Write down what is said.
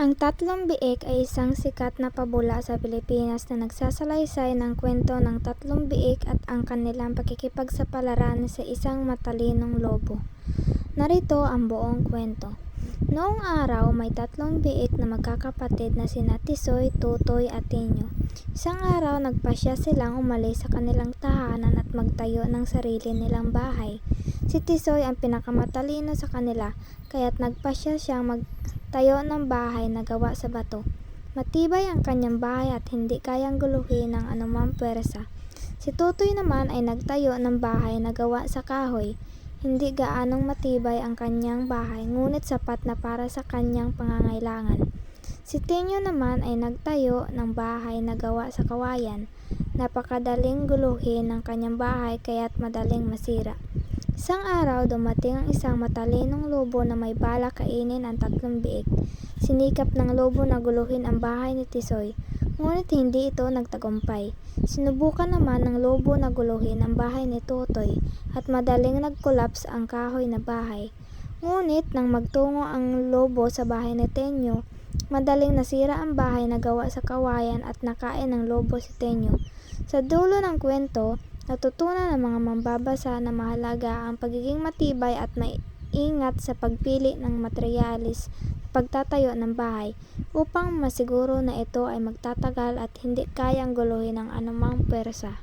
Ang Tatlong Biik ay isang sikat na pabula sa Pilipinas na nagsasalaysay ng kwento ng tatlong biik at ang kanilang pakikipagsapalaran sa isang matalinong lobo. Narito ang buong kwento. Noong araw, may tatlong biik na magkakapatid na sina Tisoy, Tutoy at Tinyo. Isang araw, nagpasya silang umalis sa kanilang tahanan at magtayo ng sarili nilang bahay. Si Tisoy ang pinakamatalino sa kanila, kaya't nagpasya siyang magtayo ng bahay na gawa sa bato. Matibay ang kanyang bahay at hindi kayang guluhin ng anumang pwersa. Si Tutoy naman ay nagtayo ng bahay na gawa sa kahoy. Hindi gaanong matibay ang kanyang bahay, ngunit sapat na para sa kanyang pangangailangan. Si Tinyo naman ay nagtayo ng bahay na gawa sa kawayan. Napakadaling guluhin ng kanyang bahay kaya't madaling masira. Isang araw, dumating ang isang matalinong lobo na may balak kainin ang tatlong biik. Sinikap ng lobo na guluhin ang bahay ni Tisoy, ngunit hindi ito nagtagumpay. Sinubukan naman ng lobo na guluhin ang bahay ni Tutoy at madaling nag-collapse ang kahoy na bahay. Ngunit nang magtungo ang lobo sa bahay ni Tenyo, madaling nasira ang bahay na gawa sa kawayan at nakain ng lobo si Tenyo. Sa dulo ng kwento, natutunan ng mga mambabasa na mahalaga ang pagiging matibay at maingat sa pagpili ng materyales sa pagtatayo ng bahay upang masiguro na ito ay magtatagal at hindi kayang guluhin ng anumang pwersa.